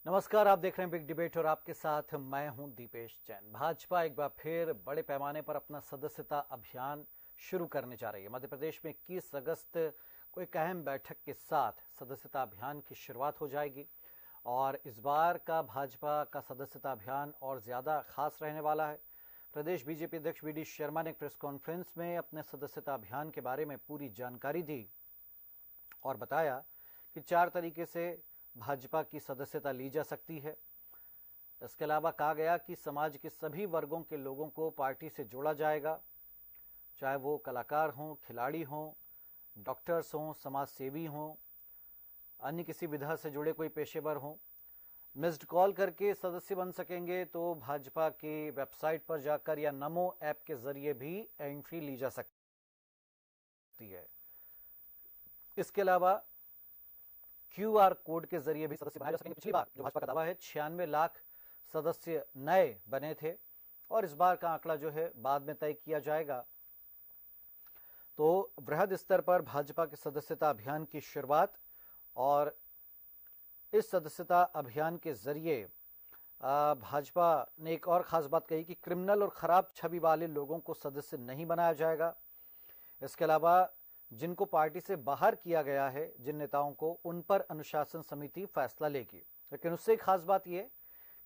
नमस्कार, आप देख रहे हैं बिग डिबेट और आपके साथ मैं हूं दीपेश जैन। भाजपा एक बार फिर बड़े पैमाने पर अपना सदस्यता अभियान शुरू करने जा रही है। मध्य प्रदेश में 21 अगस्त को एक अहम बैठक के साथ सदस्यता अभियान की शुरुआत हो जाएगी और इस बार का भाजपा का सदस्यता अभियान और ज्यादा खास रहने वाला है। प्रदेश बीजेपी अध्यक्ष वी डी शर्मा ने प्रेस कॉन्फ्रेंस में अपने सदस्यता अभियान के बारे में पूरी जानकारी दी और बताया कि 4 तरीके से भाजपा की सदस्यता ली जा सकती है। इसके अलावा कहा गया कि समाज के सभी वर्गों के लोगों को पार्टी से जोड़ा जाएगा, चाहे वो कलाकार हों, खिलाड़ी हों, डॉक्टर्स हों, समाज सेवी हों, अन्य किसी विधा से जुड़े कोई पेशेवर हों। मिस्ड कॉल करके सदस्य बन सकेंगे, तो भाजपा की वेबसाइट पर जाकर या नमो ऐप के जरिए भी एंट्री ली जा सकती है। इसके अलावा QR कोड के जरिए भी सदस्य बनाए जा सकेंगे। पिछली बार जो भाजपा का दावा है 96 लाख सदस्य नए बने थे और इस बार का आंकड़ा जो है बाद में तय किया जाएगा। तो वृहद स्तर पर भाजपा के सदस्यता अभियान की शुरुआत और इस सदस्यता अभियान के जरिए भाजपा ने एक और खास बात कही कि क्रिमिनल और खराब छवि वाले लोगों को सदस्य नहीं बनाया जाएगा। इसके अलावा जिनको पार्टी से बाहर किया गया है, जिन नेताओं को, उन पर अनुशासन समिति फैसला लेगी। लेकिन उससे एक खास बात यह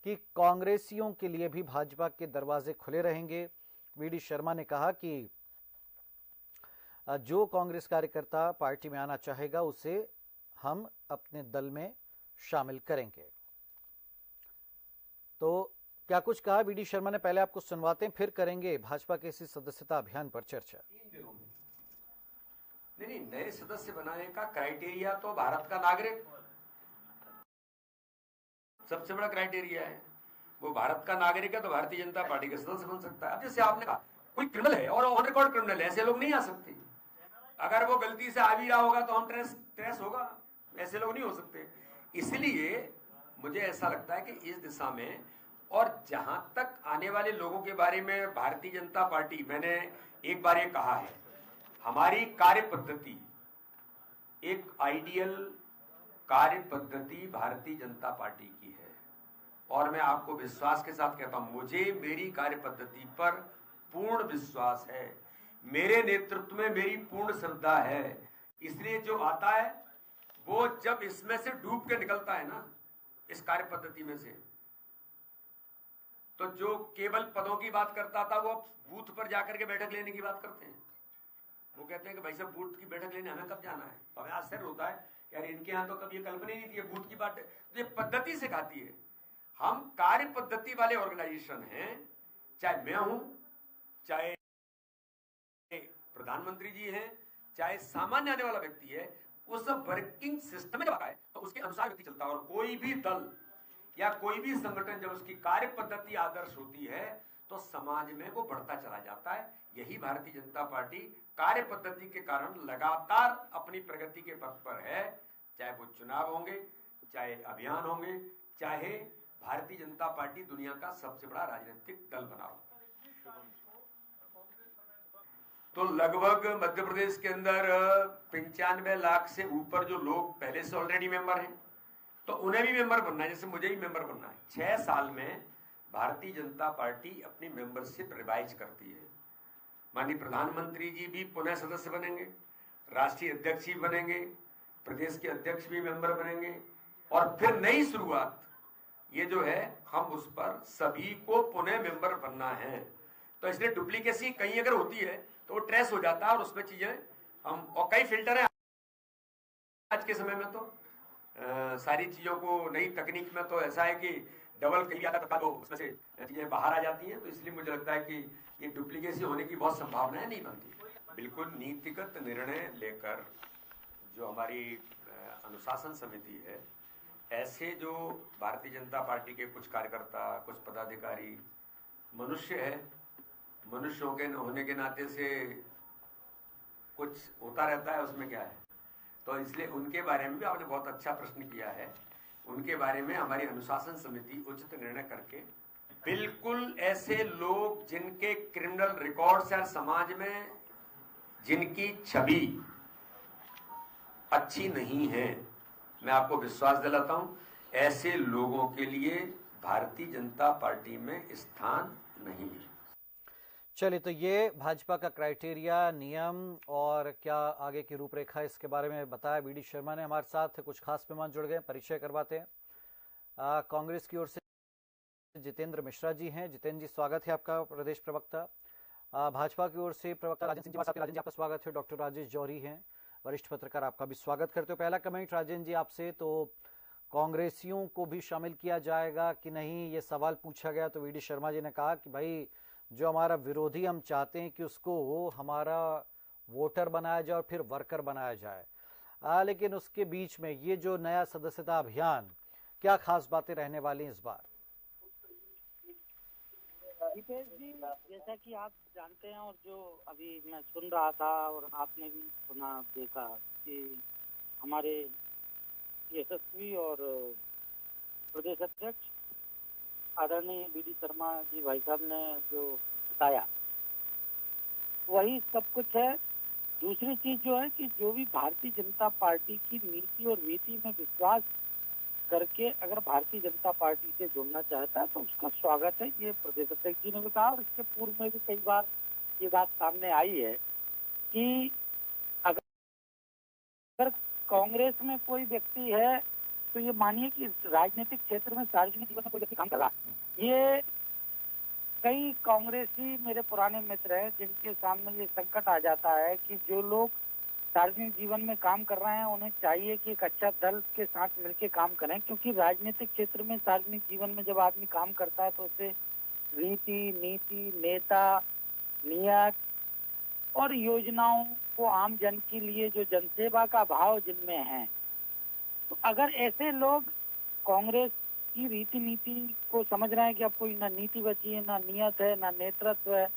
कि कांग्रेसियों के लिए भी भाजपा के दरवाजे खुले रहेंगे। वी डी शर्मा ने कहा कि जो कांग्रेस कार्यकर्ता पार्टी में आना चाहेगा उसे हम अपने दल में शामिल करेंगे। तो क्या कुछ कहा वी डी शर्मा ने, पहले आपको सुनवाते हैं, फिर करेंगे भाजपा के इसी सदस्यता अभियान पर चर्चा। नहीं, नए सदस्य बनाने का क्राइटेरिया तो भारत का नागरिक सबसे बड़ा क्राइटेरिया है। वो भारत का नागरिक है तो भारतीय जनता पार्टी का सदस्य बन सकता है। अब जैसे आपने कहा कोई क्रिमिनल है और ऑन रिकॉर्ड क्रिमिनल है, ऐसे लोग नहीं आ सकते। अगर वो गलती से आ भी रहा होगा तो हम ट्रेस होगा, ऐसे लोग नहीं हो सकते। इसलिए मुझे ऐसा लगता है कि इस दिशा में, और जहां तक आने वाले लोगों के बारे में भारतीय जनता पार्टी, मैंने एक बार ये कहा है, हमारी कार्य पद्धति एक आइडियल कार्य पद्धति भारतीय जनता पार्टी की है और मैं आपको विश्वास के साथ कहता हूं, मुझे मेरी कार्य पद्धति पर पूर्ण विश्वास है, मेरे नेतृत्व में मेरी पूर्ण श्रद्धा है। इसलिए जो आता है वो जब इसमें से डूब के निकलता है ना, इस कार्य पद्धति में से, तो जो केवल पदों की बात करता था वो बूथ पर जाकर के बैठक लेने की बात करते हैं। वो कहते हैं कि भाई साहब बूथ की बैठक लेने हमें कब जाना है। तो हमें आश्चर्य होता है यार, इनके यहाँ तो कभी ये कल्पना ही नहीं थी बूथ की बात। तो ये पद्धति सिखाती है। हम कार्य पद्धति वाले ऑर्गेनाइजेशन हैं, चाहे मैं हूं, चाहे प्रधानमंत्री जी हैं, चाहे सामान्य आने वाला व्यक्ति है, उस वर्किंग सिस्टम में जब आता है तो उसके अनुसार व्यक्ति चलता है। और कोई भी दल या कोई भी संगठन जब उसकी कार्य पद्धति आदर्श होती है तो समाज में वो बढ़ता चला जाता है। यही भारतीय जनता पार्टी कार्य पद्धति के कारण लगातार अपनी प्रगति के पथ पर है। चाहे वो चुनाव होंगे, चाहे अभियान होंगे, चाहे भारतीय जनता पार्टी दुनिया का सबसे बड़ा राजनीतिक दल बना हो। तो लगभग मध्य प्रदेश के अंदर 95 लाख से ऊपर जो लोग पहले से ऑलरेडी मेंबर हैं, तो उन्हें भी मेंबर बनना है, जैसे मुझे ही मेंबर बनना है। 6 साल में भारतीय जनता पार्टी अपनी मेंबरशिप रिवाइज करती है। माननीय प्रधानमंत्री जी भी पुनः सदस्य बनेंगे, राष्ट्रीय अध्यक्ष भी बनेंगे, प्रदेश के अध्यक्ष भी मेंबर बनेंगे और फिर नई शुरुआत ये जो है, हम उस पर सभी को पुनः मेंबर बनना है। तो इसलिए डुप्लीकेसी कहीं अगर होती है तो वो ट्रेस हो जाता है और उसमें चीजें हम, और कई फिल्टर है आज के समय में, तो सारी चीजों को, नई तकनीक में तो ऐसा है कि डबल कहीं आता तो उसमें से चीजें बाहर आ जाती हैं। तो इसलिए मुझे लगता है कि ये डुप्लीकेसी होने की बहुत संभावनाएं नहीं बनती। बिल्कुल नीतिगत निर्णय लेकर जो हमारी अनुशासन समिति है, ऐसे जो भारतीय जनता पार्टी के कुछ कार्यकर्ता, कुछ पदाधिकारी मनुष्य है, मनुष्यों के होने के नाते से कुछ होता रहता है, उसमें क्या है। तो इसलिए उनके बारे में भी आपने बहुत अच्छा प्रश्न किया है। उनके बारे में हमारी अनुशासन समिति उचित निर्णय करके, बिल्कुल ऐसे लोग जिनके क्रिमिनल रिकॉर्ड्स हैं, समाज में जिनकी छवि अच्छी नहीं है, मैं आपको विश्वास दिलाता हूं ऐसे लोगों के लिए भारतीय जनता पार्टी में स्थान नहीं है। चलिए, तो ये भाजपा का क्राइटेरिया, नियम और क्या आगे की रूपरेखा, इसके बारे में बताया वी डी शर्मा ने। हमारे साथ कुछ खास मेहमान जुड़ गए, परिचय करवाते हैं। कांग्रेस की ओर से जितेंद्र मिश्रा जी हैं। जितेंद्र जी, स्वागत है आपका, प्रदेश प्रवक्ता। भाजपा की ओर से प्रवक्ता राजेंद्र सिंह जी, राजेंद्र जी आपका स्वागत है। डॉक्टर राजेश जौहरी हैं, वरिष्ठ पत्रकार, आपका भी स्वागत करते हो। पहला कमेंट राजेंद्र जी आपसे, तो कांग्रेसियों को भी शामिल किया जाएगा कि नहीं, ये सवाल पूछा गया तो वी डी शर्मा जी ने कहा कि भाई जो हमारा विरोधी, हम चाहते हैं कि उसको हमारा वोटर बनाया जाए और फिर वर्कर बनाया जाए। लेकिन उसके बीच में ये जो नया सदस्यता अभियान, क्या खास बातें रहने वाली हैं इस बार? दीपेश जी, जैसा कि आप जानते हैं और जो अभी मैं सुन रहा था और आपने भी सुना देखा कि हमारे यशस्वी और प्रदेश अध्यक्ष आदरणीय वी डी शर्मा जी भाई साहब ने जो बताया वही सब कुछ है। दूसरी चीज जो है कि जो भी भारतीय जनता पार्टी की नीति और नीति में विश्वास करके अगर भारतीय जनता पार्टी से जुड़ना चाहता है तो उसका स्वागत है। ये प्रदेश अध्यक्ष जी ने भी कहा और इसके पूर्व में भी कई बार ये बात सामने आई है कि अगर कांग्रेस में कोई व्यक्ति है तो ये मानिए कि राजनीतिक क्षेत्र में, सार्वजनिक जीवन में कोई व्यक्ति काम कर रहा है। ये कई कांग्रेसी मेरे पुराने मित्र हैं जिनके सामने ये संकट आ जाता है कि जो लोग सार्वजनिक जीवन में काम कर रहे हैं उन्हें चाहिए कि एक अच्छा दल के साथ मिलकर काम करें, क्योंकि राजनीतिक क्षेत्र में, सार्वजनिक जीवन में जब आदमी काम करता है तो उसे रीति, नीति, नेता, नियत और योजनाओं को आम जन के लिए जो जनसेवा का भाव जिनमें है, तो अगर ऐसे लोग कांग्रेस की रीति नीति को समझ रहे हैं कि अब कोई ना नीति बची है, ना नियत है, ना नेतृत्व है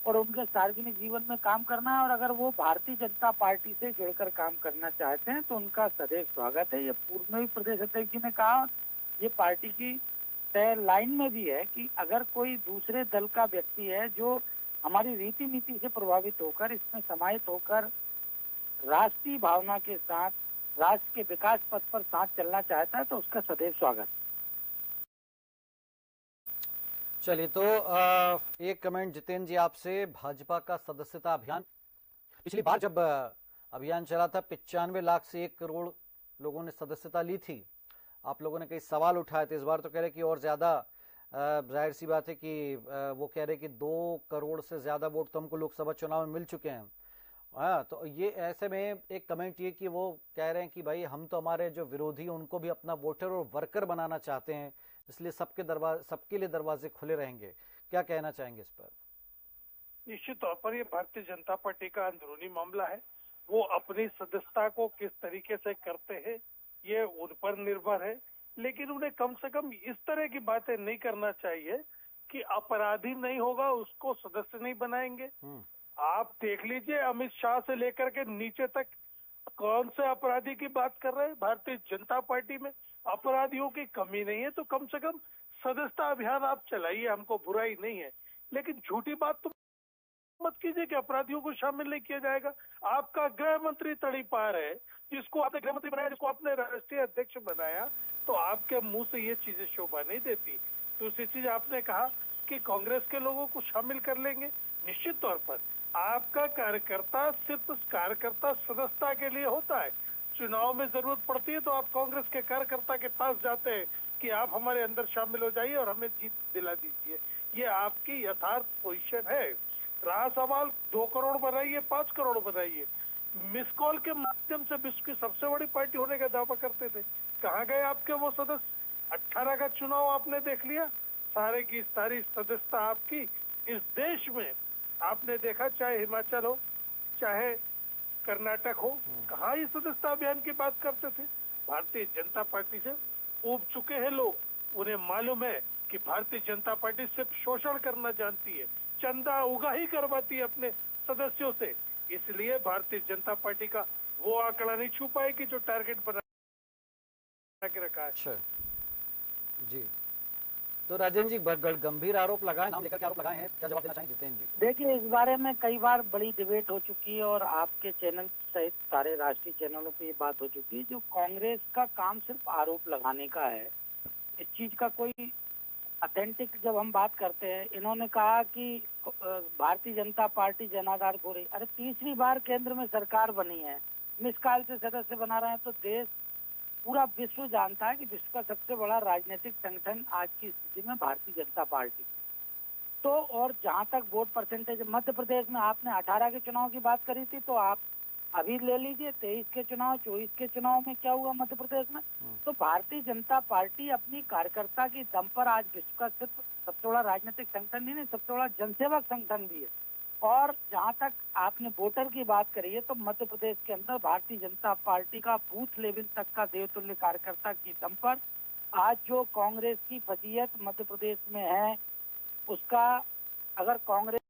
और उनके सार्वजनिक जीवन में काम करना है, और अगर वो भारतीय जनता पार्टी से जुड़कर काम करना चाहते हैं तो उनका सदैव स्वागत है। ये पूर्व में भी प्रदेश अध्यक्ष जी ने कहा, ये पार्टी की तय लाइन में भी है कि अगर कोई दूसरे दल का व्यक्ति है जो हमारी रीति नीति से प्रभावित होकर, इसमें समाहित होकर राष्ट्रीय भावना के साथ राष्ट्र के विकास पथ पर साथ चलना चाहता है तो उसका सदैव स्वागत। चलिए, तो एक कमेंट जितेंद्र जी आपसे, भाजपा का सदस्यता अभियान, पिछली बार जब अभियान चला था 95 लाख से 1 करोड़ लोगों ने सदस्यता ली थी। आप लोगों ने कई सवाल उठाए थे, इस बार तो कह रहे कि और ज्यादा, जाहिर सी बात है कि वो कह रहे कि 2 करोड़ से ज्यादा वोट तो हमको लोकसभा चुनाव में मिल चुके हैं। हाँ, तो ये ऐसे में एक कमेंट ये कि वो कह रहे हैं कि भाई हम तो हमारे जो विरोधी उनको भी अपना वोटर और वर्कर बनाना चाहते हैं, इसलिए सबके लिए दरवाजे खुले रहेंगे। क्या कहना चाहेंगे इस पर? निश्चित तौर पर ये भारतीय जनता पार्टी का अंदरूनी मामला है। वो अपनी सदस्यता को किस तरीके से करते हैं ये उन पर निर्भर है, लेकिन उन्हें कम से कम इस तरह की बातें नहीं करना चाहिए कि अपराधी नहीं होगा उसको सदस्य नहीं बनाएंगे। आप देख लीजिए, अमित शाह से लेकर के नीचे तक कौन से अपराधी की बात कर रहे हैं। भारतीय जनता पार्टी में अपराधियों की कमी नहीं है, तो कम से कम सदस्यता अभियान आप चलाइए, हमको बुराई नहीं है, लेकिन झूठी बात तो मत कीजिए कि अपराधियों को शामिल नहीं किया जाएगा। आपका गृह मंत्री तड़ीपार है, जिसको आपने गृह मंत्री बनाया, जिसको आपने राष्ट्रीय अध्यक्ष बनाया, तो आपके मुंह से ये चीजें शोभा नहीं देती। दूसरी चीज, आपने कहा कि कांग्रेस के लोगों को शामिल कर लेंगे। निश्चित तौर पर आपका कार्यकर्ता सिर्फ कार्यकर्ता सदस्यता के लिए होता है। चुनाव में जरूरत पड़ती है तो आप कांग्रेस के कार्यकर्ता के पास जाते हैं कि आप हमारे अंदर शामिल हो जाइए और हमें जीत दिला दीजिए। ये आपकी यथार्थ पोजीशन है। रहा सवाल 2 करोड़ बनाइए, 5 करोड़ बनाइए, मिस कॉल के माध्यम से विश्व की सबसे बड़ी पार्टी होने का दावा करते थे, कहाँ गए आपके वो सदस्य? 18 का चुनाव आपने देख लिया, सारे की सारी सदस्यता आपकी इस देश में आपने देखा, चाहे हिमाचल हो चाहे कर्नाटक हो, कहाँ ये सदस्यता अभियान की बात करते थे। भारतीय जनता पार्टी से ऊब चुके हैं लोग। उन्हें मालूम है कि भारतीय जनता पार्टी सिर्फ शोषण करना जानती है, चंदा उगाही करवाती है अपने सदस्यों से, इसलिए भारतीय जनता पार्टी का वो आंकड़ा नहीं छू पाएगी जो टारगेट बना के रखा है। अच्छा जी, तो राजेंद्र जी गंभीर आरोप लगाए, नाम लेकर के आरोप लगाए हैं, क्या जवाब देना चाहेंगे जितेंद्र जी? देखिए, इस बारे में कई बार बड़ी डिबेट हो चुकी है और आपके चैनल सहित सारे राष्ट्रीय चैनलों पे ये बात हो चुकी है। जो कांग्रेस का काम सिर्फ आरोप लगाने का है, इस चीज का कोई ऑथेंटिक जब हम बात करते हैं, इन्होंने कहा कि भारतीय जनता पार्टी जनाधार खो रही। अरे तीसरी बार केंद्र में सरकार बनी है, निष्काल से सदस्य बना रहे हैं, तो देश पूरा विश्व जानता है कि विश्व का सबसे बड़ा राजनीतिक संगठन आज की स्थिति में भारतीय जनता पार्टी। तो और जहां तक वोट परसेंटेज, मध्य प्रदेश में आपने 18 के चुनाव की बात करी थी, तो आप अभी ले लीजिए 23 के चुनाव, 24 के चुनाव में क्या हुआ मध्य प्रदेश में। तो भारतीय जनता पार्टी अपनी कार्यकर्ता की दम पर आज विश्व का सिर्फ सबसे बड़ा राजनीतिक संगठन ही नहीं, सबसे बड़ा जनसेवक संगठन भी है। और जहां तक आपने वोटर की बात करी है, तो मध्य प्रदेश के अंदर भारतीय जनता पार्टी का बूथ लेवल तक का देवतुल्य कार्यकर्ता की दम पर आज जो कांग्रेस की फजीयत मध्य प्रदेश में है, उसका अगर कांग्रेस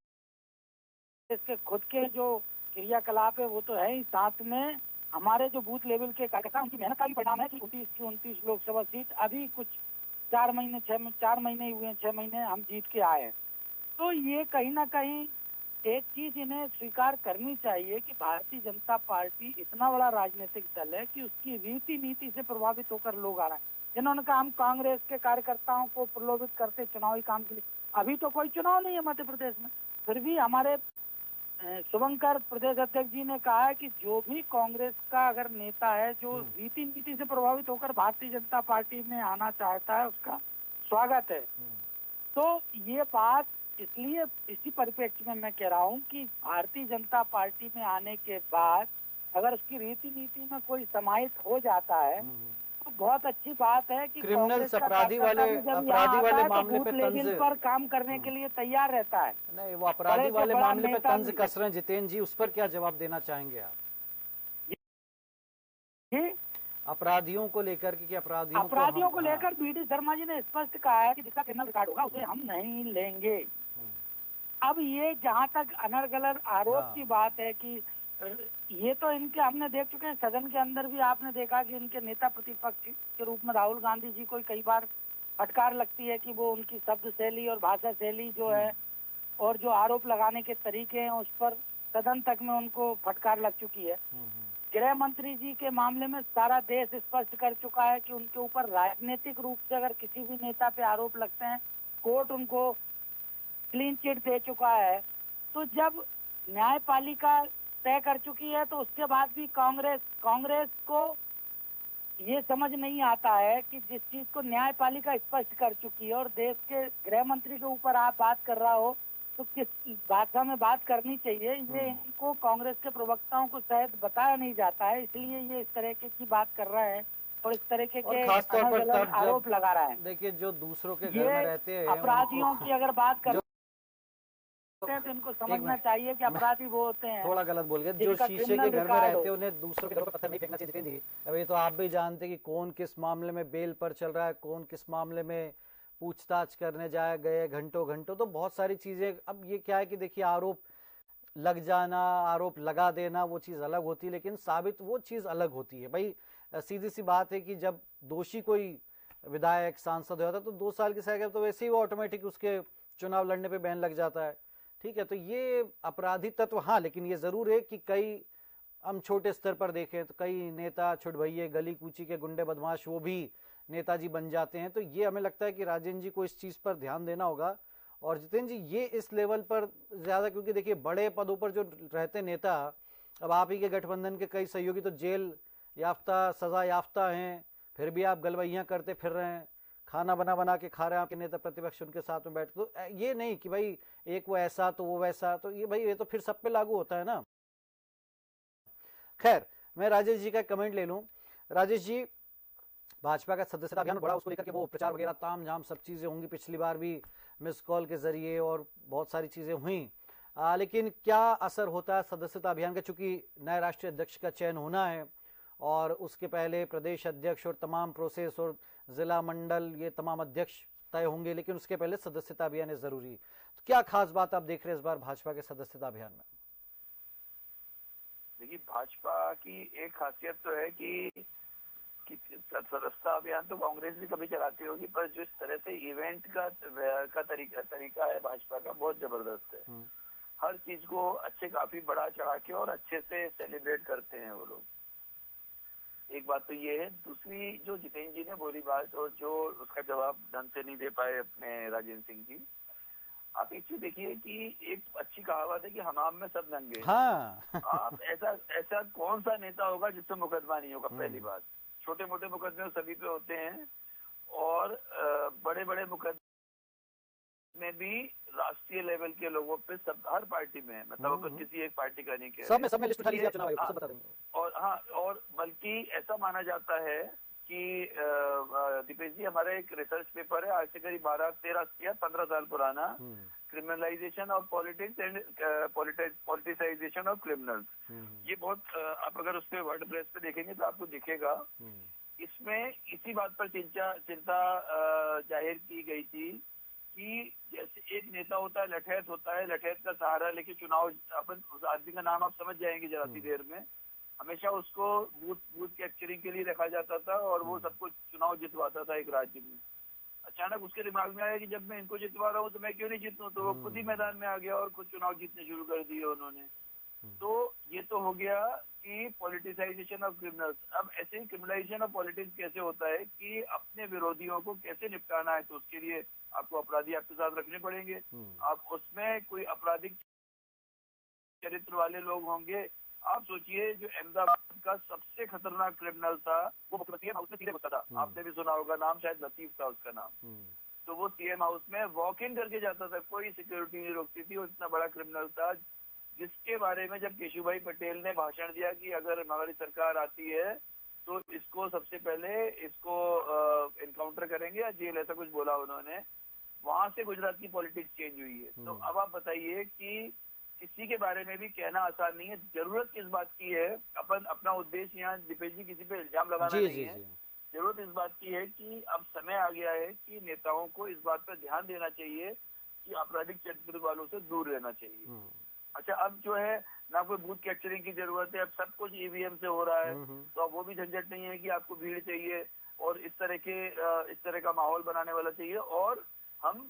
के खुद के जो क्रियाकलाप है वो तो है ही, साथ में हमारे जो बूथ लेवल के कार्यकर्ता उनकी मेहनत का भी परिणाम है कि 29 लोकसभा सीट अभी कुछ 4 महीने ही हुए हैं, 6 महीने हम जीत के आए हैं। तो ये कहीं ना कहीं एक चीज इन्हें स्वीकार करनी चाहिए कि भारतीय जनता पार्टी इतना बड़ा राजनीतिक दल है कि उसकी रीति नीति से प्रभावित होकर लोग आ रहे हैं। जिन्होंने कहा हम कांग्रेस के कार्यकर्ताओं को प्रलोभित करते चुनावी काम के लिए, अभी तो कोई चुनाव नहीं है मध्य प्रदेश में, फिर भी हमारे शुभंकर प्रदेश अध्यक्ष जी ने कहा है कि जो भी कांग्रेस का अगर नेता है जो रीति नीति से प्रभावित होकर भारतीय जनता पार्टी में आना चाहता है, उसका स्वागत है। तो ये बात इसलिए इसी परिप्रेक्ष्य में मैं कह रहा हूँ कि भारतीय जनता पार्टी में आने के बाद अगर उसकी रीति नीति में कोई समाहित हो जाता है तो बहुत अच्छी बात है कि क्रिमिनल्स अपराधी वाले मामले पे तंज पर काम करने के लिए तैयार रहता है। नहीं, वो अपराधी वाले मामले पे तंज कस रहे हैं जितेंद्र जी, उस पर क्या जवाब देना चाहेंगे आप? अपराधियों को लेकर के, अपराधियों को लेकर बीडी शर्मा जी ने स्पष्ट कहा है कि जिसका क्रिमिनल रिकॉर्ड होगा उसे हम नहीं लेंगे। अब ये जहाँ तक अनर्गल आरोप की बात है कि ये तो इनके हमने देख चुके हैं, सदन के अंदर भी आपने देखा कि इनके नेता प्रतिपक्ष के रूप में राहुल गांधी जी को कई बार फटकार लगती है कि वो उनकी शब्द शैली और भाषा शैली जो है और जो आरोप लगाने के तरीके हैं उस पर सदन तक में उनको फटकार लग चुकी है। गृह मंत्री जी के मामले में सारा देश स्पष्ट कर चुका है कि उनके ऊपर राजनीतिक रूप से अगर किसी भी नेता पे आरोप लगते हैं, कोर्ट उनको क्लीन चिट दे चुका है। तो जब न्यायपालिका तय कर चुकी है तो उसके बाद भी कांग्रेस को ये समझ नहीं आता है कि जिस चीज को न्यायपालिका स्पष्ट कर चुकी है और देश के गृह मंत्री के ऊपर आप बात कर रहा हो तो किस भाषा में बात करनी चाहिए, ये इनको कांग्रेस के प्रवक्ताओं को शायद बताया नहीं जाता है, इसलिए ये इस तरह की बात कर रहा है और इस तरह के खासतौर पर आरोप लगा रहा है। देखिए, जो दूसरों के घर में रहते हैं अपराधियों की अगर बात कर तो इनको समझना चाहिए कि अपराधी वो होते हैं। थोड़ा गलत बोल गए, जो शीशे के घर में रहते हैं उन्हें दूसरों के घर पर पत्थर नहीं फेंकना चाहिए। अब ये तो आप भी जानते हैं कि कौन किस मामले में बेल पर चल रहा है, कौन किस मामले में पूछताछ करने जाए गए घंटों, तो बहुत सारी चीजें। अब ये क्या है कि देखिए, आरोप लग जाना, आरोप लगा देना वो चीज अलग होती है, लेकिन साबित वो चीज अलग होती है। भाई सीधी सी बात है कि जब दोषी कोई विधायक सांसद होता है तो 2 साल की सजा, तो वैसे ही वो ऑटोमेटिक उसके चुनाव लड़ने पे बैन लग जाता है। ठीक है, तो ये अपराधी तत्व, हाँ, लेकिन ये जरूर है कि कई हम छोटे स्तर पर देखें तो कई नेता छुटभइये गली कूची के गुंडे बदमाश वो भी नेताजी बन जाते हैं। तो ये हमें लगता है कि राजेंद्र जी को इस चीज पर ध्यान देना होगा। और जितेंद्र जी, ये इस लेवल पर ज्यादा, क्योंकि देखिए बड़े पदों पर जो रहते नेता, अब आप ही के गठबंधन के कई सहयोगी तो जेल याफ्ता, सजा याफ्ता हैं, फिर भी आप गलवैया करते फिर रहे हैं, खाना बना के खा रहे हैं आपके नेता प्रतिपक्ष उनके साथ में बैठ। तो ये नहीं कि भाई एक वो ऐसा तो वो वैसा, तो ये भाई ये तो फिर सब पे लागू होता है ना। खैर, मैं राजेश जी का कमेंट ले लूं। राजेश जी, भाजपा का सदस्यता अभियान बड़ा, उसको लेकर के वो प्रचार वगैरह ताम झाम सब चीजें होंगी, पिछली बार भी मिस कॉल के जरिए और बहुत सारी चीजें हुई, लेकिन क्या असर होता है सदस्यता अभियान का? चूंकि नए राष्ट्रीय अध्यक्ष का चयन होना है और उसके पहले प्रदेश अध्यक्ष और तमाम प्रोसेस और जिला मंडल ये तमाम अध्यक्ष तय होंगे, लेकिन उसके पहले सदस्यता अभियान है जरूरी। तो क्या खास बात आप देख रहे हैं इस बार भाजपा के सदस्यता अभियान में? देखिए, भाजपा की एक खासियत तो है कि सदस्यता अभियान तो कांग्रेस भी कभी चलाती होगी, पर जिस तरह से इवेंट का तरीका है भाजपा का, बहुत जबरदस्त है। हर चीज को काफी बड़ा चढ़ा के और अच्छे से सेलिब्रेट करते हैं वो लोग। एक बात तो ये है। दूसरी, जो जितेंद्र जी ने बोली बात और जो उसका जवाब ढंग से नहीं दे पाए अपने राजेंद्र सिंह जी, आप एक चीज देखिए कि एक अच्छी कहावत है कि हमाम में सब नंगे। हाँ। आप ऐसा कौन सा नेता होगा जिससे मुकदमा नहीं होगा? पहली बात, छोटे मोटे मुकदमे सभी पे होते हैं और बड़े बड़े मुकदमे भी राष्ट्रीय लेवल के लोगों पे सब, हर पार्टी में, मतलब अपन किसी एक पार्टी का नहीं कह रहे, सब में लिस्ट उठा लीजिए, आप चुनाव आयोग को सब बता देंगे। और हाँ, और बल्कि ऐसा माना जाता है कि दीपेश जी, हमारा एक रिसर्च पेपर है आज से करीब 12-13-15 साल पुराना, criminalisation of politics and politicisation of criminals. ये बहुत आप अगर उस पे वर्डप्रेस पे देखेंगे तो आपको दिखेगा। इसमें इसी बात पर चिंता जाहिर की गई थी कि जैसे एक नेता होता है, लठैत होता है, लठैत का सहारा लेके चुनाव, अपन उस आदमी का नाम आप समझ जाएंगे जरा सी देर में, हमेशा उसको बूथ कैप्चरिंग के लिए रखा जाता था और वो सबको चुनाव जितवाता था एक राज्य में। अचानक उसके दिमाग में आया कि जब मैं इनको जितवा रहा हूँ तो मैं क्यों नहीं जीतूं, तो वो खुद ही मैदान में आ गया और खुद चुनाव जीतने शुरू कर दिए उन्होंने। तो ये तो हो गया कि पॉलिटिसाइजेशन ऑफ क्रिमिनल्स। अब ऐसे ही क्रिमिनलाइजेशन ऑफ पॉलिटिक्स कैसे होता है कि अपने विरोधियों को कैसे निपटाना है, तो उसके लिए आपको अपराधी आपके साथ रखने पड़ेंगे। आप उसमें कोई आपराधिक चरित्र वाले लोग होंगे। आप सोचिए, जो अहमदाबाद का सबसे खतरनाक क्रिमिनल था वो मुख्यमंत्री हाउस में सीधे घुसा था, आपने भी सुना होगा नाम, शायद लतीफ था उसका नाम। तो वो सीएम हाउस में वॉक इन करके जाता था, कोई सिक्योरिटी नहीं रोकती थी। वो इतना बड़ा क्रिमिनल था जिसके बारे में जब केशुभाई पटेल ने भाषण दिया कि अगर हमारी सरकार आती है तो इसको सबसे पहले इसको एनकाउंटर करेंगे या जेल, ऐसा कुछ बोला उन्होंने, वहां से गुजरात की पॉलिटिक्स चेंज हुई है। तो अब आप बताइए कि किसी के बारे में भी कहना आसान नहीं है। जरूरत किस बात की है, अपन अपना उद्देश्य यहाँ दीपेश जी किसी पे इल्जाम लगाना नहीं है। जरूरत इस बात की है कि अब समय आ गया है कि नेताओं को इस बात पर ध्यान देना चाहिए कि आपराधिक चरित्र वालों से दूर रहना चाहिए। अच्छा, अब जो है ना कोई बूथ कैप्चरिंग की जरूरत है, अब सब कुछ ईवीएम से हो रहा है, तो अब वो भी झंझट नहीं है कि आपको भीड़ चाहिए और इस तरह का माहौल बनाने वाला चाहिए। और हम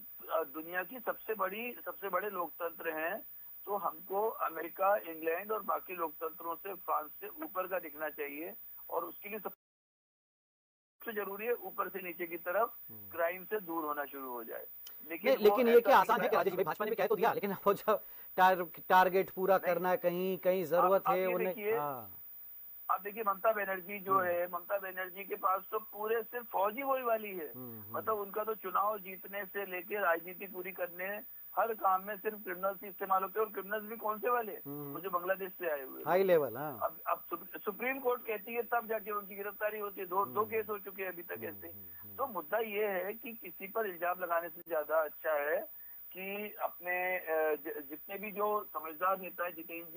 दुनिया की सबसे बड़े लोकतंत्र हैं, तो हमको अमेरिका, इंग्लैंड और बाकी लोकतंत्रों से, फ्रांस से ऊपर का दिखना चाहिए। और उसके लिए सबसे जरूरी है ऊपर से नीचे की तरफ क्राइम से दूर होना शुरू हो जाए। लेकिन ये क्या आसान है कि राजेश भाई, भाजपा ने भी कह तो दिया, लेकिन वो जब टारगेट पूरा करना है, कहीं जरूरत है उन्हें। आप देखिए, ममता बनर्जी जो है, ममता बनर्जी के पास तो पूरे सिर्फ फौजी वही वाली है। मतलब उनका तो चुनाव जीतने से लेके राजनीति पूरी करने, हर काम में सिर्फ क्रिमिनल्स ही इस्तेमाल होते हैं। और क्रिमिनल्स भी कौन से वाले, वो जो बांग्लादेश से आए हुए हाई लेवल। अब सुप्रीम कोर्ट कहती है तब जाके उनकी गिरफ्तारी होती है। दो केस हो चुके हैं अभी तक ऐसे। तो मुद्दा ये है कि किसी पर इल्जाम लगाने से ज्यादा अच्छा है कि अपने जितने भी जो समझदार नेता है, जितेंद्र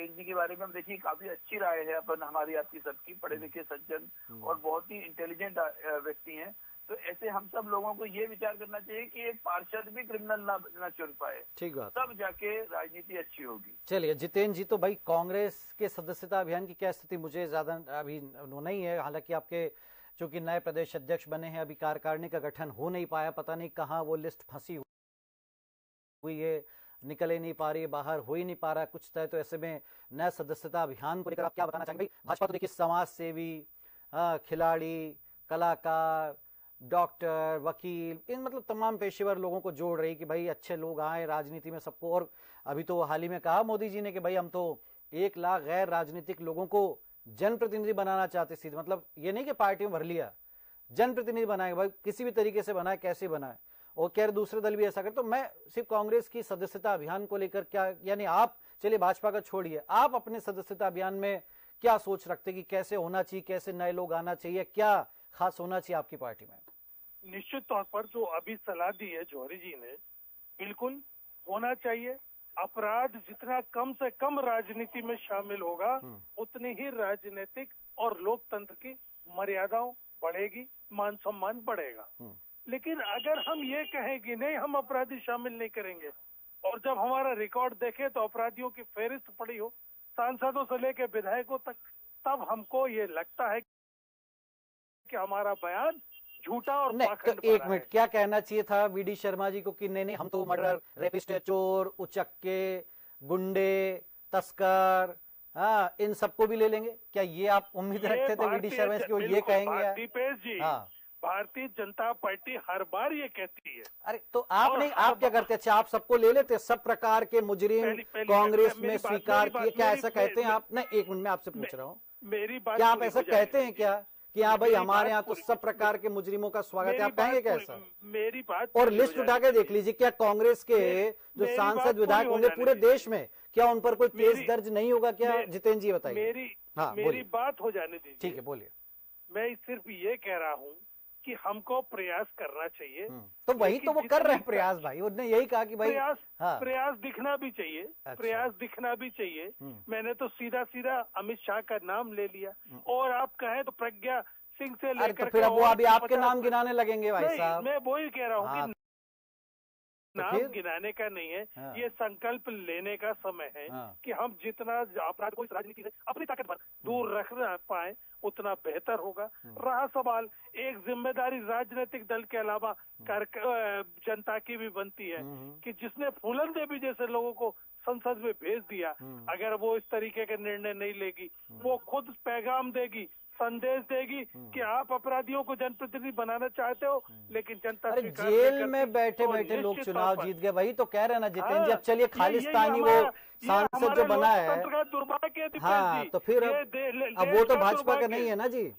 जी के बारे में हम देखिए काफी अच्छी राय है अपन, हमारी आपकी सबकी, पढ़े लिखे सज्जन और बहुत ही इंटेलिजेंट व्यक्ति हैं। तो ऐसे हम सब लोगों को ये विचार करना चाहिए कि एक पार्षद भी क्रिमिनल ना चुन पाए, ठीक बात, तब जाके राजनीति अच्छी होगी। चलिए जितेंद्र जी, तो भाई कांग्रेस के सदस्यता अभियान की क्या स्थिति, मुझे ज्यादा अभी नहीं है, हालांकि आपके चूंकि नए प्रदेश अध्यक्ष बने हैं, अभी कार्यकारिणी का गठन हो नहीं पाया, पता नहीं कहाँ वो लिस्ट फंसी हुई है, निकल ही नहीं पा रही है, बाहर हो ही नहीं पा रहा कुछ तय। तो ऐसे में नया सदस्यता अभियान को लेकर आप क्या बताना चाहेंगे? भाई भाजपा तो देखिए समाज सेवी, खिलाड़ी, कलाकार, डॉक्टर, वकील, इन मतलब तमाम पेशेवर लोगों को जोड़ रही कि भाई अच्छे लोग आए राजनीति में सबको। और अभी तो हाल ही में कहा मोदी जी ने कि भाई हम तो 1 लाख गैर राजनीतिक लोगों को जनप्रतिनिधि बनाना चाहते। सीधे मतलब ये नहीं कि पार्टी में भर लिया, जनप्रतिनिधि बनाए, भाई किसी भी तरीके से बनाए, कैसे बनाए। और कह रहे दूसरे दल भी ऐसा करे। तो मैं सिर्फ कांग्रेस की सदस्यता अभियान को लेकर क्या, यानी आप चलिए भाजपा का छोड़िए, आप अपने सदस्यता अभियान में क्या सोच रखते कि कैसे होना चाहिए, कैसे नए लोग आना चाहिए, क्या खास होना चाहिए आपकी पार्टी में? निश्चित तौर पर जो अभी सलाह दी है जौहरी जी ने, बिल्कुल होना चाहिए। अपराध जितना कम से कम राजनीति में शामिल होगा, उतनी ही राजनीतिक और लोकतंत्र की मर्यादाओं बढ़ेगी, मान सम्मान बढ़ेगा। लेकिन अगर हम ये कहें कि नहीं हम अपराधी शामिल नहीं करेंगे, और जब हमारा रिकॉर्ड देखें तो अपराधियों की फेहरिस्त पड़ी हो सांसदों से लेकर विधायकों तक, तब हमको ये लगता है कि हमारा बयान झूठा और नहीं, पाखंड तो एक भरा मिनट, है। क्या कहना चाहिए था वीडी शर्मा जी को कि नहीं नहीं हम तो मर्डर, रेपिस्ट, चोर, उचक्के, गुंडे, तस्कर, हाँ, इन सबको भी ले लेंगे? क्या ये आप उम्मीद रखते थे वीडी शर्मा जी को ये कहेंगे? दीपेश जी, हाँ, भारतीय जनता पार्टी हर बार ये कहती है। अरे तो आप नहीं, आप क्या करते? अच्छा, आप सबको ले लेते, सब प्रकार के मुजरिम कांग्रेस में स्वीकार किए, क्या ऐसा कहते हैं आप? नहीं, एक मिनट में आपसे पूछ रहा हूँ, मेरी बात क्या आप पूरी ऐसा हो जाने कहते हैं दीजिए। क्या कि हाँ भाई मेरी हमारे बात यहाँ तो पूरी- सब प्रकार के मुजरिमों का स्वागत है? मेरी आप कहेंगे बात क्या पूरी- ऐसा? मेरी बात और पूरी लिस्ट हो उठा जाने के देख लीजिए, क्या कांग्रेस के जो मेरी सांसद बात विधायक पूरी हो होंगे जाने पूरे दीजिए। देश में, क्या उन पर कोई केस मेरी- दर्ज नहीं होगा क्या? मे- जितेंद्र जी बताइए। मेरी हाँ, मेरी बोलिए। बात हो जाने दीजिए। ठीक है, बोलिए। मैं सिर्फ ये कह रहा हूँ कि हमको प्रयास करना चाहिए। तो वही लेकिन तो वो कर रहे हैं जितनी- प्रयास भाई, उन्होंने यही कहा कि भाई प्रयास हाँ, प्रयास दिखना भी चाहिए। अच्छा। प्रयास दिखना भी चाहिए। मैंने तो सीधा सीधा अमित शाह का नाम ले लिया, और आप कहें तो प्रज्ञा सिंह से अरे लेकर तो फिर के अब वो और अभी आपके 50 नाम गिनाने लगेंगे भाई नहीं, साहब। मैं वो ही कह रहा हूँ हाँ, कि तो नाम फिर? गिनाने का नहीं है। हाँ। ये संकल्प लेने का समय है हाँ। कि हम जितना अपराध को इस राजनीति से अपनी ताकत पर दूर रख पाए उतना बेहतर होगा। रहा सवाल, एक जिम्मेदारी राजनीतिक दल के अलावा जनता की भी बनती है कि जिसने फूलन देवी जैसे लोगों को संसद में भेज दिया, अगर वो इस तरीके के निर्णय नहीं लेगी, वो खुद पैगाम देगी, संदेश देगी कि आप अपराधियों को जनप्रतिनिधि बनाना चाहते हो, लेकिन जनता अरे स्वीकार नहीं जेल करती। में बैठे तो बैठे लोग निश्चित चुनाव तौर पर- जीत गए, वही तो कह रहे हैं ना जितेंद्र जी। हाँ, अब चलिए खालिस्तानी वो ये सांसद जो हमारे बना है, लोकतंत्र का दुर्भाग्य है दीपेश हाँ, जी। तो फिर ये अब वो तो भाजपा का दुर्भाग्य नहीं है ना जी।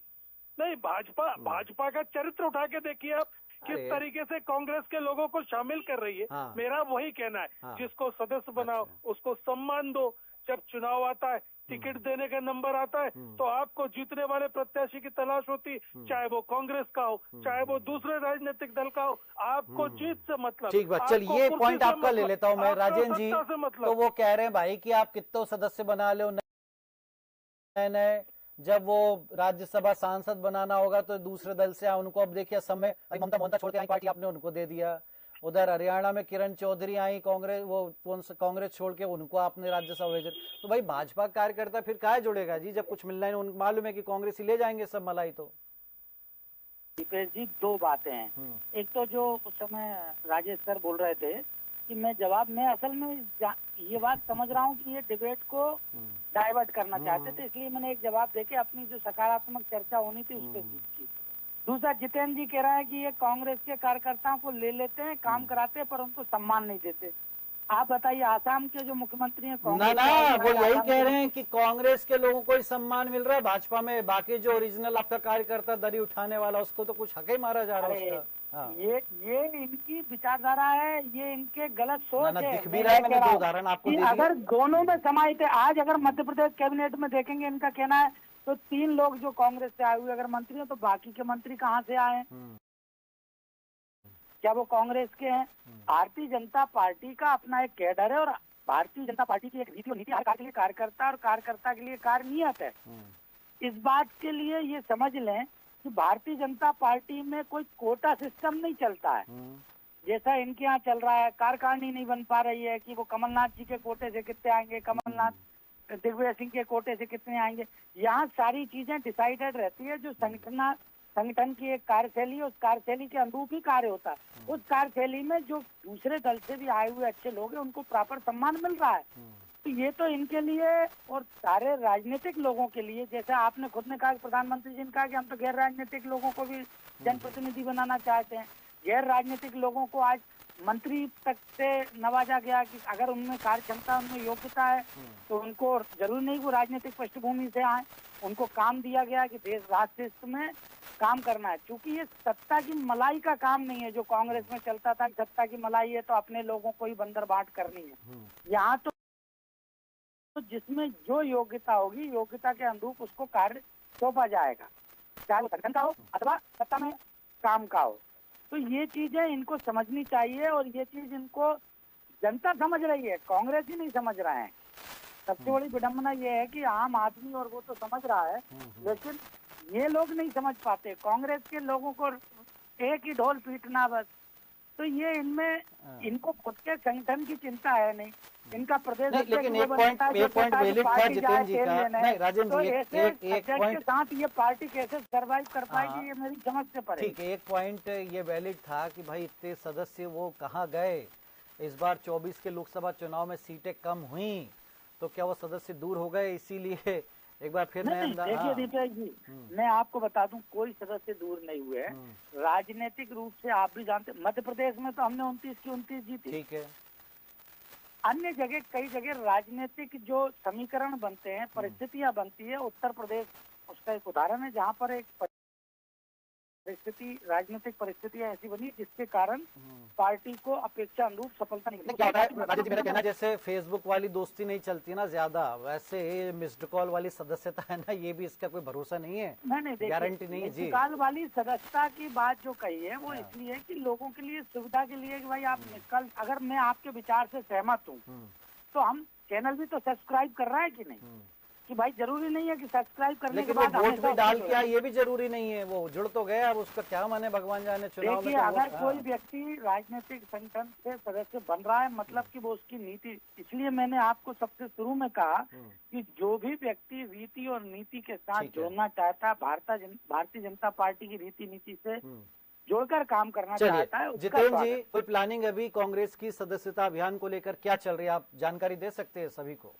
नहीं, भाजपा का चरित्र उठा के देखिए आप किस अरे। तरीके से कांग्रेस के लोगों को शामिल कर रही है। हाँ। मेरा वही कहना है, हाँ। जिसको सदस्य बनाओ अच्छा। उसको सम्मान दो। जब चुनाव आता है, टिकट देने का नंबर आता है, तो आपको जीतने वाले प्रत्याशी की तलाश होती, चाहे वो कांग्रेस का हो, चाहे वो दूसरे राजनीतिक दल का हो। आपको जीत से मतलब, ठीक बात, आपको चलिए ये कुर्सी पॉइंट से आपका ले मतलब, लेता हूँ मैं। आपको राजेंद्र जी, सत्ता से मतलब। तो वो कह रहे हैं भाई कि आप कितने सदस्य बना लो, नए नए जब वो राज्यसभा सांसद बनाना होगा तो दूसरे दल से उनको, अब देखिए समय ममता मोहन छोड़ के आई पार्टी आपने उनको दे दिया, उधर हरियाणा में किरण चौधरी आई कांग्रेस, वो कौन सा कांग्रेस छोड़ के उनको आपने राज्यसभा भेजा। तो भाई भाजपा कार्यकर्ता फिर काहे जुड़ेगा जी, जब कुछ मिलना है, उनको मालूम है कि कांग्रेस ही ले जाएंगे सब मलाई। तो दीपेश जी, दो बातें हैं। एक तो जो उस समय राजेश सर बोल रहे थे कि मैं असल में ये बात समझ रहा हूँ कि ये डिबेट को डाइवर्ट करना चाहते थे, इसलिए मैंने एक जवाब देके अपनी जो सकारात्मक चर्चा होनी थी उस पर की। दूसरा, जितेंद्र जी कह रहे हैं कि ये कांग्रेस के कार्यकर्ताओं को ले लेते हैं, काम कराते हैं, पर उनको सम्मान नहीं देते। आप बताइए, आसाम के जो मुख्यमंत्री हैं ना कांग्रेस ना, के, वो यही आसाम कह के- रहे हैं कि कांग्रेस के लोगों को ही सम्मान मिल रहा है, भाजपा में बाकी जो ओरिजिनल आपका कार्यकर्ता दरी उठाने वाला उसको तो कुछ हक ही मारा जा रहा है अरे, उसका। हाँ। ये इनकी विचारधारा है, ये इनके गलत सोच ना, है। दिख भी मैं रहा है, कह मैंने रहा दो हूं उदाहरण आपको कि दे दिए। अगर दोनों में समाहित है, आज अगर मध्य प्रदेश कैबिनेट में देखेंगे, इनका कहना है तो 3 लोग जो कांग्रेस से आए हुए अगर मंत्री हैं, तो बाकी के मंत्री कहाँ से आए हैं? क्या वो कांग्रेस के हैं? भारतीय जनता पार्टी का अपना एक कैडर है, और भारतीय जनता पार्टी की एक नीति और नीति हर कार्य के लिए कार्यकर्ता और कार्यकर्ता के लिए कार्य नियत है। इस बात के लिए ये समझ लें कि भारतीय जनता पार्टी में कोई कोटा सिस्टम नहीं चलता है, जैसा इनके यहाँ चल रहा है। कार्यकारिणी नहीं बन पा रही है कि वो कमलनाथ जी के कोटे से कितने आएंगे, कमलनाथ दिग्विजय सिंह के कोटे से कितने आएंगे। यहाँ सारी चीजें डिसाइडेड रहती है। जो संगठन की एक कार्यशैली है, उस कार्यशैली के अनुरूप ही कार्य होता है। उस कार्यशैली में जो दूसरे दल से भी आए हुए अच्छे लोग हैं, उनको प्रॉपर सम्मान मिल रहा है। तो ये तो इनके लिए और सारे राजनीतिक लोगों के लिए, जैसा आपने खुद ने कहा, प्रधानमंत्री जी ने कहा कि हम तो गैर राजनीतिक लोगों को भी जनप्रतिनिधि बनाना चाहते हैं। गैर राजनीतिक लोगों को आज मंत्री तक से नवाजा गया कि अगर उनमें कार्य क्षमता, उनमें योग्यता है तो उनको जरूरी नहीं वो राजनीतिक पृष्ठभूमि से आए, उनको काम दिया गया कि देश राष्ट्र हित में काम करना है। क्योंकि ये सत्ता की मलाई का काम नहीं है, जो कांग्रेस में चलता था कि सत्ता की मलाई है तो अपने लोगों को ही बंदर बांट करनी है। यहाँ तो जिसमें जो योग्यता होगी, योग्यता के अनुरूप उसको कार्य सौंपा जाएगा, चाहे वो संगठन का हो अथवा सत्ता में काम का हो। तो ये चीजें इनको समझनी चाहिए, और ये चीज इनको जनता समझ रही है, कांग्रेस ही नहीं समझ रहे हैं। सबसे बड़ी विडंबना ये है कि आम आदमी और वो तो समझ रहा है, लेकिन ये लोग नहीं समझ पाते। कांग्रेस के लोगों को एक ही ढोल पीटना, बस तो ये इनमें इनको खुद के संगठन की चिंता है नहीं, इनका प्रदेश नहीं, लेकिन एक पॉइंट वैलिड था जितेंद्र जी का। नहीं राजेंद्र जी, एक पॉइंट के साथ ये पार्टी कैसे सरवाइव कर पाएगी, ये मेरी समझ से परे। ठीक है, एक पॉइंट ये वैलिड था कि भाई इतने सदस्य वो कहाँ गए, इस बार 24 के लोकसभा चुनाव में सीटें कम हुई तो क्या वो सदस्य दूर हो गए, इसीलिए एक बार फिर देखिए दीपेश जी, मैं आपको बता दूं कोई सदस्य दूर नहीं हुए। राजनीतिक रूप से आप भी जानते, मध्य प्रदेश में तो हमने 29 की 29 जीती। ठीक है, अन्य जगह कई जगह राजनीतिक जो समीकरण बनते हैं, परिस्थितियां बनती है, उत्तर प्रदेश उसका एक उदाहरण है जहां पर एक परिस्थिति, राजनीतिक परिस्थितियां ऐसी बनी जिसके कारण पार्टी को अपेक्षा अनुरूप सफलता नहीं मिली। क्या होता है राजेंद्र जी, मेरा कहना जैसे फेसबुक वाली दोस्ती नहीं चलती ना ज्यादा, वैसे मिस्ड कॉल वाली सदस्यता है ना, ये भी इसका कोई भरोसा नहीं है, नहीं गारंटी नहीं है जी। मिस्ड कॉल वाली सदस्यता की बात जो कही है वो इसलिए कि लोगों के लिए सुविधा के लिए कि भाई आप मिस्ड कॉल, अगर मैं आपके विचार से सहमत हूँ तो हम चैनल भी तो सब्सक्राइब कर रहा है कि नहीं, कि भाई जरूरी नहीं है कि सब्सक्राइब करने के बाद वोट भी डाल के ये भी जरूरी नहीं है, वो जुड़ तो गया, अब उसका क्या माने भगवान जाने। चुनाव में देखिए अगर कोई व्यक्ति राजनीतिक संगठन से सदस्य बन रहा है मतलब कि वो उसकी नीति, इसलिए मैंने आपको सबसे शुरू में कहा कि जो भी व्यक्ति रीति और नीति के साथ जोड़ना चाहता है, भारतीय जनता पार्टी की रीति नीति से जोड़कर काम करना चाहता है। जितेंद्र जी, कोई प्लानिंग अभी कांग्रेस की सदस्यता अभियान को लेकर क्या चल रही है, आप जानकारी दे सकते हैं सभी को?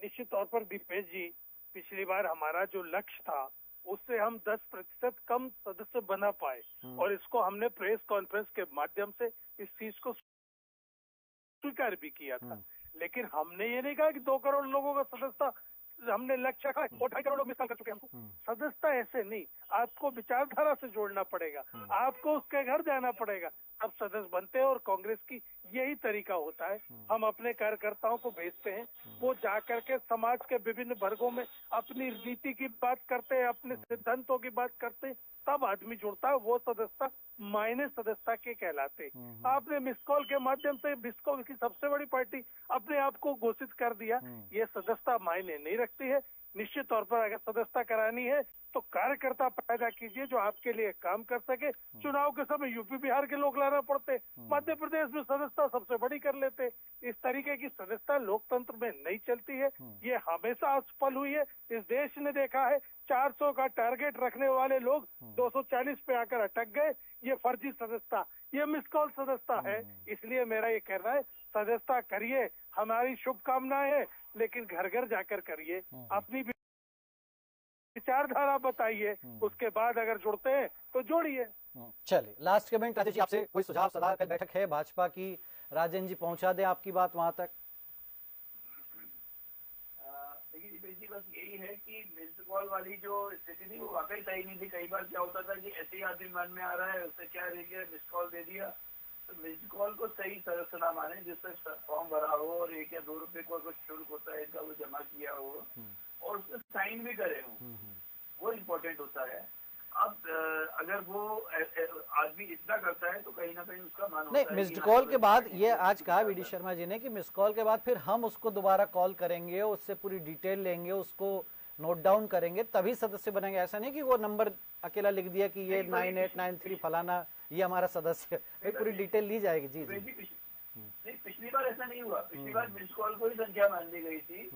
निश्चित तौर पर दीपेश जी, पिछली बार हमारा जो लक्ष्य था उससे हम 10% कम सदस्य बना पाए और इसको हमने प्रेस कॉन्फ्रेंस के माध्यम से इस चीज को स्वीकार भी किया था। लेकिन हमने ये नहीं कहा कि 2 करोड़ लोगों का सदस्यता हमने लक्ष्य रखा और 2.5 करोड़ लोग मिस कॉल कर चुके हैं। सदस्यता ऐसे नहीं, आपको विचारधारा से जोड़ना पड़ेगा, आपको उसके घर जाना पड़ेगा, अब सदस्य बनते हैं। और कांग्रेस की यही तरीका होता है, हम अपने कार्यकर्ताओं को भेजते हैं, वो जाकर के समाज के विभिन्न वर्गों में अपनी नीति की बात करते हैं, अपने सिद्धांतों की बात करते हैं, तब आदमी जुड़ता है। वो सदस्यता मायने सदस्यता के कहलाते। आपने मिस कॉल के माध्यम से मिस कॉल की सबसे बड़ी पार्टी अपने आप को घोषित कर दिया, ये सदस्यता मायने नहीं रखती है। निश्चित तौर पर अगर सदस्यता करानी है तो कार्यकर्ता पैदा कीजिए जो आपके लिए काम कर सके। चुनाव के समय यूपी बिहार के लोग लाना पड़ते, मध्य प्रदेश में सदस्यता सबसे बड़ी कर लेते। इस तरीके की सदस्यता लोकतंत्र में नहीं चलती है, ये हमेशा असफल हुई है। इस देश ने देखा है 400 का टारगेट रखने वाले लोग 240 पे आकर अटक गए। ये फर्जी सदस्यता, ये मिस कॉल सदस्यता है। इसलिए मेरा ये कहना है सदस्यता करिए, हमारी शुभकामनाएं है, लेकिन घर घर जाकर करिए, अपनी विचारधारा बताइए, उसके बाद अगर जुड़ते हैं तो जोड़िए। चलिए लास्ट कमेंट राजेश जी, आपसे कोई सुझाव सलाह का बैठक है भाजपा की, राजेंद्र जी पहुंचा दें आपकी बात वहां तक। देखिए दीपेश जी, बस यही है कि मिस्ड कॉल वाली जो स्थिति थी वो वाकई सही नहीं थी। कई बार क्या होता था कि ऐसे ही आदमी मन में आ रहा है, उससे क्या दे दिया, मिस्ड कॉल दे दिया। तो मिस्ड कॉल को सही सदस्य ना माने, जिससे फॉर्म भरा हो और 1 या 2 रुपए को कुछ शुल्क होता है इसका वो जमा किया हो और उसमें साइन भी करे हो, वो इम्पोर्टेंट होता है। अब अगर वो आदमी इतना करता है तो कहीं ना कहीं उसका मन होता है। नहीं, मिस्ड कॉल के बाद ये आज कहा वीडी शर्मा जी ने कि मिस्ड कॉल के बाद फिर हम उसको दोबारा कॉल करेंगे, उससे पूरी डिटेल लेंगे, उसको नोट डाउन करेंगे, तभी सदस्य बनेंगे। ऐसा नहीं कि वो नंबर अकेला लिख दिया कि ये 9893 फलाना ये हमारा सदस्य, पूरी डिटेल ली जाएगी। जी नहीं, पिछली बार ऐसा नहीं हुआ। पिछली बार मिस्ड कॉल को ही संख्या मान ली गई थी।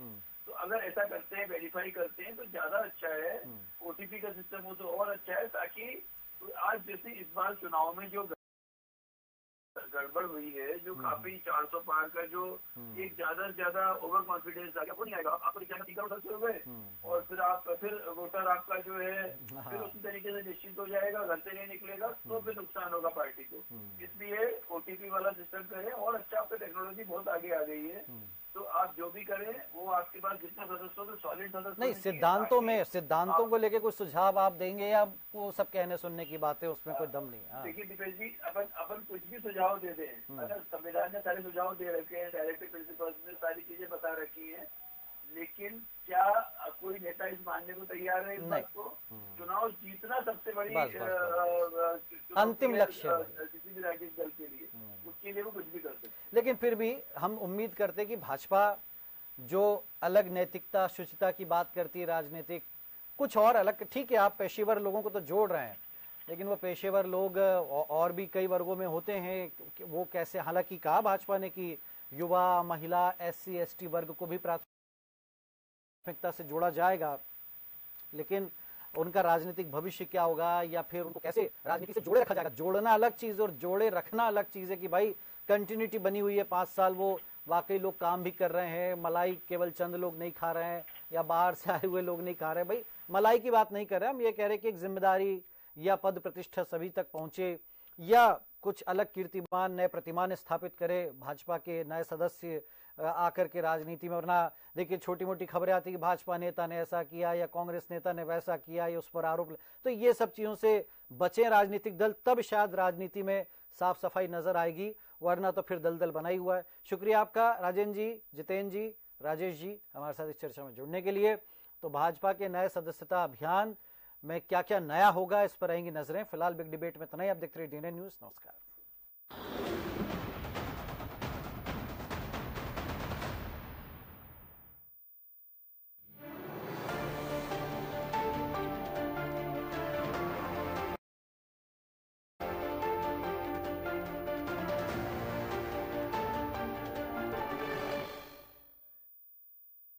तो अगर ऐसा करते हैं, वेरीफाई करते हैं तो ज्यादा अच्छा है। ओटीपी का सिस्टम हो तो और अच्छा है, ताकि आज जैसे इस बार चुनाव में जो गड़बड़ हुई है, जो काफी 400 पार का जो एक ज्यादा से ज्यादा ओवर कॉन्फिडेंस आ गया, वो नहीं आएगा। आपको हो गए और फिर वोटर आपका जो है फिर उसी तरीके से निश्चित हो जाएगा, घर से नहीं निकलेगा, तो फिर नुकसान होगा पार्टी को। इसलिए ओटीपी वाला सिस्टम करें और अच्छा, आपकी टेक्नोलॉजी बहुत आगे आ गई है, तो आप जो भी करें वो आपके पास जितना सदस्य हो तो सॉलिड सदस्य नहीं। सिद्धांतों को लेके कुछ सुझाव आप देंगे या वो सब कहने सुनने की बातें, उसमें कोई दम नहीं? देखिए दीपेश जी, अपन कुछ भी सुझाव दे दें, अगर संविधान ने सारे सुझाव दे रखे हैं, डायरेक्टिव प्रिंसिपल्स ने सारी चीजें बता रखी है, लेकिन क्या कोई नेता इस मानने को तैयार है इस बात को? चुनाव जीतना सबसे बड़ी अंतिम लक्ष्य किसी भी राजनीतिक दल के लिए, उसके लिए वो कुछ भी कर सकते। लेकिन फिर भी हम उम्मीद करते हैं कि भाजपा जो अलग नैतिकता शुचिता की बात करती है राजनीतिक, कुछ और अलग, ठीक है आप पेशेवर लोगों को तो जोड़ रहे हैं, लेकिन वो पेशेवर लोग और भी कई वर्गों में होते हैं, वो कैसे, हालांकि कहा भाजपा ने कि युवा, महिला, SC ST वर्ग को भी प्राथमिकता से जोड़ा जाएगा, लेकिन उनका राजनीतिक भविष्य क्या होगा या फिर उनको कैसे राजनीति से जोड़े रखा जाएगा। जोड़ना अलग चीज और जोड़े रखना अलग चीज है कि भाई कंटिन्यूटी बनी हुई है 5 साल, वो वाकई लोग काम भी कर रहे हैं, मलाई केवल चंद लोग नहीं खा रहे हैं या बाहर से आए हुए लोग नहीं खा रहे हैं। भाई मलाई की बात नहीं कर रहे, हम ये कह रहे हैं कि एक जिम्मेदारी या पद प्रतिष्ठा सभी तक पहुंचे या कुछ अलग कीर्तिमान, नए प्रतिमान स्थापित करे भाजपा के नए सदस्य आकर के राजनीति में। वरना देखिए छोटी मोटी खबरें आती कि भाजपा नेता ने ऐसा किया या कांग्रेस नेता ने वैसा किया या उस पर आरोप, तो ये सब चीजों से बचे राजनीतिक दल, तब शायद राजनीति में साफ सफाई नजर आएगी, वरना तो फिर दलदल बना ही हुआ है। शुक्रिया आपका राजेंद्र जी, जितेंद्र जी, राजेश जी हमारे साथ इस चर्चा में जुड़ने के लिए। तो भाजपा के नए सदस्यता अभियान में क्या क्या नया होगा, इस पर रहेंगी नजरें। फिलहाल बिग डिबेट में इतना ही। आप देखते रहिए DNN न्यूज। नमस्कार।